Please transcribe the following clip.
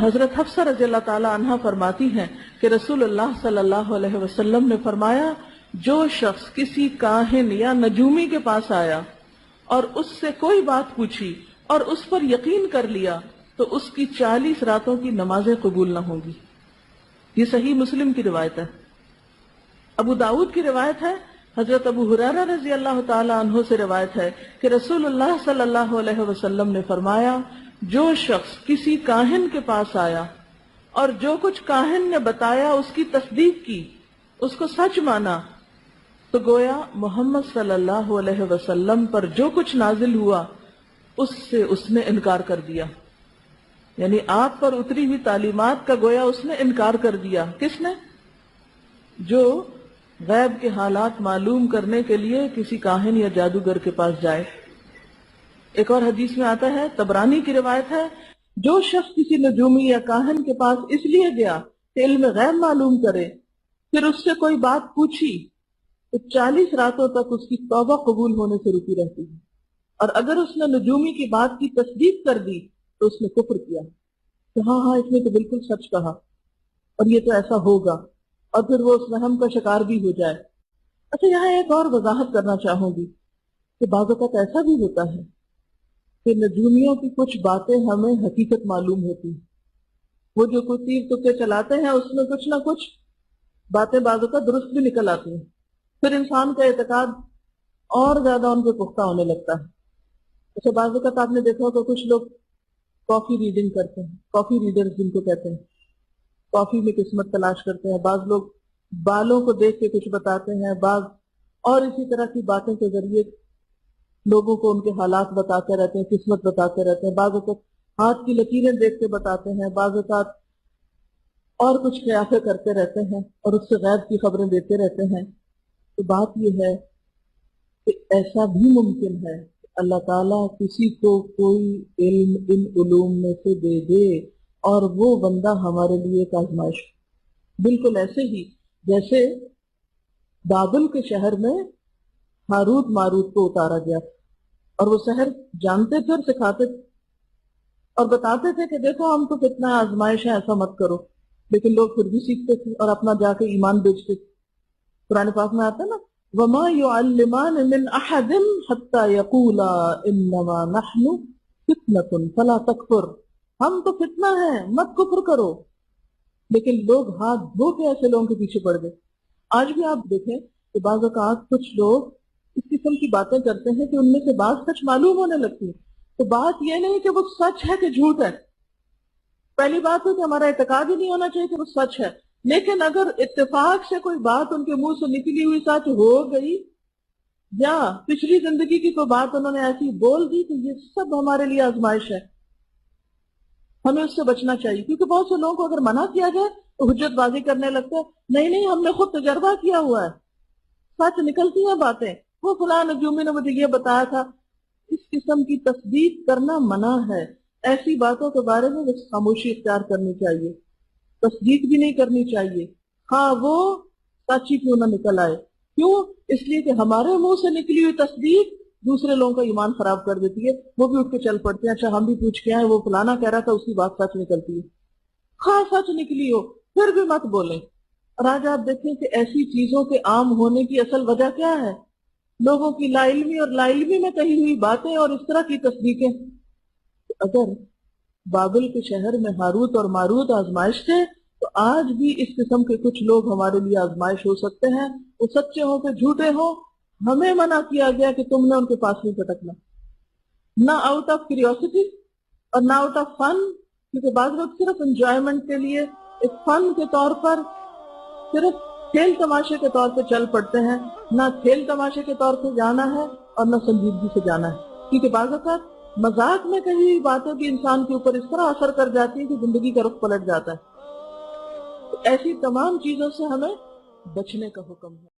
حضرت حفصہ رضی اللہ تعالی عنہا فرماتی ہیں کہ رسول اللہ صلی اللہ علیہ وسلم نے فرمایا جو شخص کسی کاہن یا نجومی کے پاس آیا اور اس سے کوئی بات پوچھی اور اس پر یقین کر لیا تو اس کی 40 راتوں کی نمازیں قبول نہ ہوں گی۔ یہ صحیح مسلم کی روایت ہے۔ ابو داؤد کی روایت ہے، حضرت ابو ہریرہ رضی اللہ تعالی عنہ سے روایت ہے کہ رسول اللہ صلی اللہ علیہ وسلم نے فرمایا جو شخص کسی کاہن کے پاس آیا اور جو کچھ کاہن نے بتایا اس کی تصدیق کی، اس کو سچ مانا، تو گویا محمد صلی اللہ علیہ وسلم پر جو کچھ نازل ہوا اس سے اس نے انکار کر دیا۔ یعنی آپ پر اتری ہوئی تعلیمات کا گویا اس نے انکار کر دیا۔ کس نے؟ جو غیب کے حالات معلوم کرنے کے لیے کسی کاہن یا جادوگر کے پاس جائے۔ ایک اور حدیث میں آتا ہے، طبرانی کی روایت ہے، جو شخص کسی نجومی یا کاہن کے پاس اس لیے گیا کہ علم غیب معلوم کرے، پھر اس سے کوئی بات پوچھی تو 40 راتوں تک اس کی توبہ قبول ہونے سے رکی رہتی ہے، اور اگر اس نے نجومی کی بات کی تصدیق کر دی تو اس نے کفر کیا کہ ہاں اس نے تو بالکل سچ کہا اور یہ تو ایسا ہوگا، اور پھر وہ اس وہم کا شکار بھی ہو جائے۔ اچھا، یہاں ایک اور وضاحت کرنا چاہوں گی کہ بعض اوقات ایسا بھی ہوتا ہے کہ نجومیوں کی کچھ باتیں ہمیں حقیقت معلوم ہوتی ہیں، وہ جو کوئی تیر تکے چلاتے ہیں اس میں کچھ نہ کچھ باتیں بعض اوقات درست بھی نکل آتی ہیں، پھر انسان کا اعتقاد اور زیادہ ان پہ پختہ ہونے لگتا ہے۔ اچھا، بعض اوقات آپ نے دیکھا ہوگا کچھ لوگ کافی ریڈنگ کرتے ہیں، کافی ریڈرز جن کو کہتے ہیں، کافی میں قسمت تلاش کرتے ہیں، بعض لوگ بالوں کو دیکھ کے کچھ بتاتے ہیں، بعض اور اسی طرح کی باتوں کے ذریعے لوگوں کو ان کے حالات بتاتے رہتے ہیں، قسمت بتاتے رہتے ہیں، بعض اوقات ہاتھ کی لکیریں دیکھ کے بتاتے ہیں، بعض اوقات اور کچھ قیافے کرتے رہتے ہیں اور اس سے غیب کی خبریں دیتے رہتے ہیں۔ تو بات یہ ہے کہ ایسا بھی ممکن ہے کہ اللہ تعالیٰ کسی کو کوئی علم ان علوم میں سے دے دے اور وہ بندہ ہمارے لیے ایک آزمائش، بالکل ایسے ہی جیسے بابل کے شہر میں ہاروت ماروت کو اتارا گیا اور وہ سحر جانتے تھے اور سکھاتے تھے اور بتاتے تھے کہ دیکھو ہم تو کتنا آزمائش ہے، ایسا مت کرو، لیکن لوگ پھر بھی سیکھتے تھے اور اپنا جا کے ایمان بیچتے تھے۔ قرآن پاک میں آتا ہے نا، وَمَا يُعَلِّمَانِ مِنْ أَحَدٍ حَتَّى يَقُولَا إِنَّمَا نَحْنُ فِتْنَةٌ فَلَا تَكْفُرْ، ہم تو فتنہ ہیں، مت کفر کرو، لیکن لوگ ہاتھ دھو کے ایسے لوگوں کے پیچھے پڑ گئے۔ آج بھی آپ دیکھیں کہ بعض اوقات کچھ لوگ اس قسم کی باتیں کرتے ہیں کہ ان میں سے بعض سچ معلوم ہونے لگتی ہے، تو بات یہ نہیں کہ وہ سچ ہے کہ جھوٹ ہے، پہلی بات ہے کہ ہمارا اعتقاد ہی نہیں ہونا چاہیے کہ وہ سچ ہے، لیکن اگر اتفاق سے کوئی بات ان کے منہ سے نکلی ہوئی سچ ہو گئی یا پچھلی زندگی کی کوئی بات انہوں نے ایسی بول دی تو یہ سب ہمارے لیے آزمائش ہے، ہمیں اس سے بچنا چاہیے۔ کیونکہ بہت سے لوگوں کو اگر منع کیا جائے تو حجت بازی کرنے لگتے ہیں، نہیں ہم نے خود تجربہ کیا ہوا ہے، سچ نکلتی ہیں باتیں، وہ فلاں نجومی نے مجھے یہ بتایا تھا۔ اس قسم کی تصدیق کرنا منع ہے، ایسی باتوں کے بارے میں بس خاموشی اختیار کرنی چاہیے، تصدیق بھی نہیں کرنی چاہیے، ہاں وہ سچ ہی کیوں نہ نکل آئے۔ کیوں؟ اس لیے کہ ہمارے منہ سے نکلی ہوئی تصدیق دوسرے لوگوں کا ایمان خراب کر دیتی ہے، وہ بھی اٹھ کے چل پڑتے ہیں، اچھا ہم بھی پوچھ کے آئے، وہ فلانا کہہ رہا تھا اس کی بات سچ نکلتی ہے، ہاں سچ نکلی ہو پھر بھی مت بولیں۔ اور آج آپ دیکھیں کہ ایسی چیزوں کے عام ہونے کی اصل وجہ کیا ہے؟ لوگوں کی لا علمی اور لا علمی میں کہی ہوئی باتیں اور اس طرح کی تصدیقیں۔ اگر بابل کے شہر میں ہاروت اور ماروت آزمائش تھے تو آج بھی اس قسم کے کچھ لوگ ہمارے لیے آزمائش ہو سکتے ہیں، وہ سچے ہوں کہ جھوٹے ہوں۔ ہمیں منع کیا گیا کہ تم نے ان کے پاس نہیں پھٹکنا، نہ آؤٹ آف کیوریوسٹی اور نہ آؤٹ آف فن، کیونکہ بعض لوگ صرف انجوائمنٹ کے لیے ایک فن کے طور پر صرف کھیل تماشے کے طور پہ چل پڑتے ہیں، نہ کھیل تماشے کے طور پہ جانا ہے اور نہ سنجیدگی سے جانا ہے، کیونکہ بعض اوقات مذاق میں کہی ہوئی باتیں بھی انسان کے اوپر اس طرح اثر کر جاتی ہیں کہ زندگی کا رخ پلٹ جاتا ہے۔ تو ایسی تمام چیزوں سے ہمیں بچنے کا حکم ہے۔